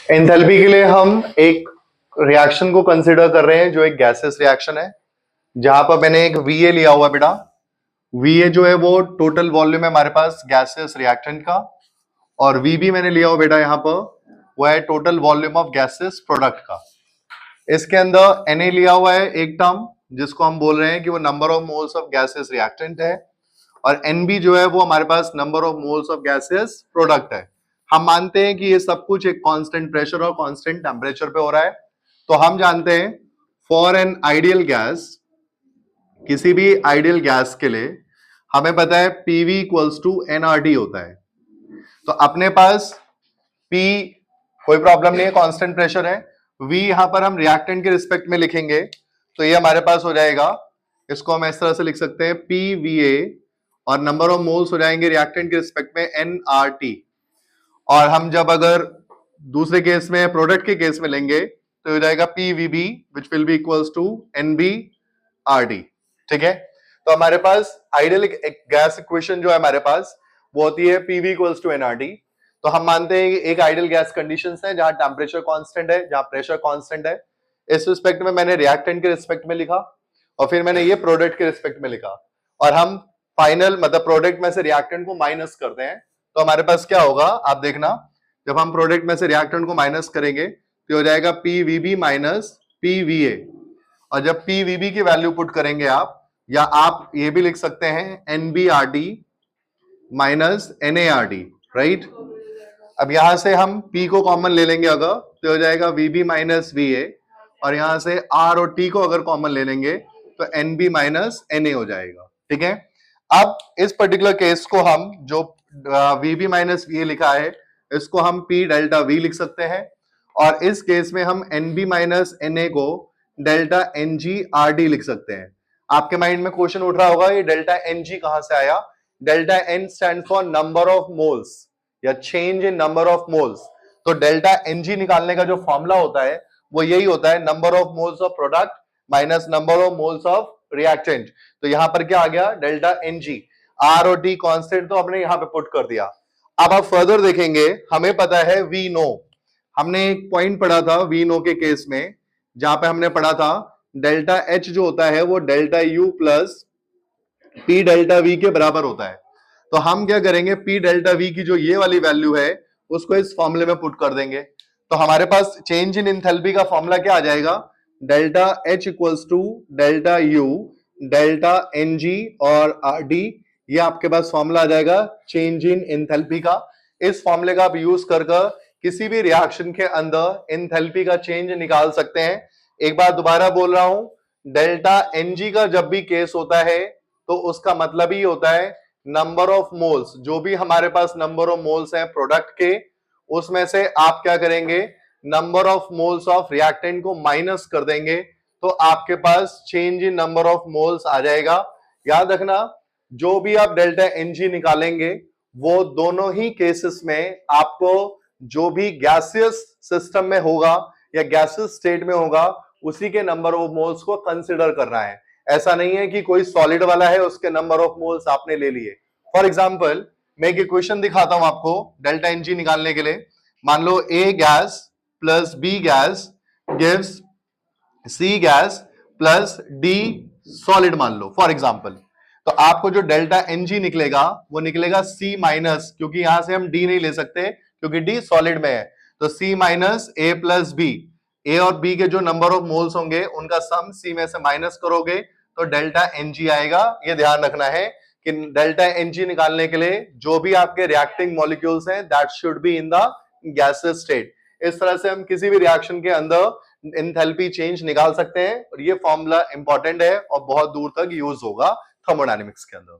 Enthalpy के लिए हम एक रिएक्शन को कंसिडर कर रहे हैं जो एक गैसेस रिएक्शन है, जहां पर मैंने एक VA लिया हुआ बेटा। VA जो है वो टोटल वॉल्यूम है हमारे पास गैसेस रिएक्टेंट का, और VB मैंने लिया हुआ बेटा यहाँ पर वो है total volume of gases product का। इसके अंदर Na लिया हुआ है एक टर्म जिसको हम बोल रहे हैं कि वो number of moles of gases reactant है, और NB जो है वो हमारे पास number of moles of gases product है। हम मानते हैं कि ये सब कुछ एक कांस्टेंट प्रेशर और कांस्टेंट टेम्परेचर पे हो रहा है। तो हम जानते हैं फॉर एन आइडियल गैस, किसी भी आइडियल गैस के लिए हमें पता है PV इक्वल्स टू NRT होता है। तो अपने पास P कोई प्रॉब्लम नहीं है, कांस्टेंट प्रेशर है। V यहां पर हम रिएक्टेंट के रिस्पेक्ट में लिखेंगे तो ये हमारे पास हो जाएगा, इसको हम इस तरह से लिख सकते हैं PVA, और नंबर ऑफ मोल्स हो जाएंगे रिएक्टेंट के रिस्पेक्ट में NRT। और हम जब अगर दूसरे केस में प्रोडक्ट के केस में लेंगे तो हो जाएगा PVB which will be equals to NBRT। ठीक है, तो हमारे पास आइडियल गैस इक्वेशन जो है हमारे पास वो होती है PV इक्वल्स टू NRT। तो हम मानते हैं कि एक आइडियल गैस कंडीशंस है जहां टेम्परेचर कांस्टेंट है, जहां प्रेशर कांस्टेंट है। इस रिस्पेक्ट में मैंने रिएक्टेंट के रिस्पेक्ट में लिखा, और फिर मैंने ये प्रोडक्ट के रिस्पेक्ट में लिखा, और हम फाइनल मतलब प्रोडक्ट में से रिएक्टेंट को माइनस करते हैं। तो हमारे पास क्या होगा आप देखना, जब हम प्रोडक्ट में से रिएक्टेंट को माइनस करेंगे तो हो जाएगा PVB माइनस PVA, और जब PVB की वैल्यू पुट करेंगे आप, या आप ये भी लिख सकते हैं NBRT माइनस NART, राइट। अब यहां से हम P को कॉमन ले लेंगे अगर, तो हो जाएगा VB माइनस VA, और यहां से R और T को अगर कॉमन ले लेंगे तो NB माइनस NA हो जाएगा। ठीक है, अब इस पर्टिकुलर केस को हम जो VB माइनस VA लिखा है इसको हम P डेल्टा V लिख सकते हैं, और इस केस में हम NB माइनस NA को डेल्टा NGRD लिख सकते हैं। आपके माइंड में क्वेश्चन उठ रहा होगा ये डेल्टा NG कहां से आया। Delta N stand for number of moles या change in number of moles. तो डेल्टा NG निकालने का जो फॉर्मूला होता है वो यही होता है, number of moles of product minus number of moles of reactant. तो यहां पर क्या आ गया, डेल्टा NG। R और T कांस्टेंट तो हमने यहां पे पुट कर दिया। अब आप फर्दर देखेंगे, हमें पता है V नो, हमने एक पॉइंट पढ़ा था V नो के केस में, जहां पे हमने पढ़ा था डेल्टा H जो होता है वो delta U plus P delta V के बराबर होता है। तो हम क्या करेंगे, P डेल्टा V की जो ये वाली वैल्यू है उसको इस फॉर्मूले में पुट कर देंगे। तो हमारे पास चेंज इन एंथैल्पी का फॉर्मूला क्या आ जाएगा, delta H equals to delta U delta NG और RD। ये आपके पास फॉर्मूला आ जाएगा चेंज इन एंथैल्पी का। इस फॉर्मूले का आप यूज कर किसी भी रिएक्शन के अंदर एंथैल्पी का चेंज निकाल सकते हैं। एक बार दोबारा बोल रहा हूं, डेल्टा NG का जब भी केस होता है तो उसका मतलब ही होता है नंबर ऑफ मोल्स, जो भी हमारे पास नंबर ऑफ मोल्स हैं प्रोडक्ट के, उसमें से आप क्या करेंगे, number of moles of reactant को माइनस कर देंगे, तो आपके पास change in number of moles आ जाएगा। याद रखना, जो भी आप डेल्टा NG निकालेंगे वो दोनों ही केसेस में आपको जो भी गैसियस सिस्टम में होगा या गैसियस स्टेट में होगा उसी के नंबर ऑफ मोल्स को कंसिडर करना है। ऐसा नहीं है कि कोई सॉलिड वाला है उसके नंबर ऑफ मोल्स आपने ले लिए। फॉर एग्जांपल मैं एक इक्वेशन दिखाता हूं आपको डेल्टा NG निकालने के लिए। मान लो A gas plus B gas gives C gas plus D solid मान लो फॉर एग्जांपल। तो आपको जो डेल्टा NG निकलेगा वो निकलेगा C माइनस, क्योंकि यहां से हम D नहीं ले सकते क्योंकि D सॉलिड में है, तो C minus A plus B। A और B के जो नंबर ऑफ मोल्स होंगे उनका सम C में से माइनस करोगे तो डेल्टा NG आएगा। ये ध्यान रखना है कि डेल्टा NG निकालने के लिए जो भी आपके रिएक्टिंग मॉलिक्यूल्स हैं that should be in the gaseous state. इस तरह से हम किसी भी रिएक्शन के अंदर एंथैल्पी चेंज निकाल सकते हैं, और ये फॉर्मूला इंपॉर्टेंट है और बहुत दूर तक यूज होगा थर्मोडायनेमिक्स के अंदर।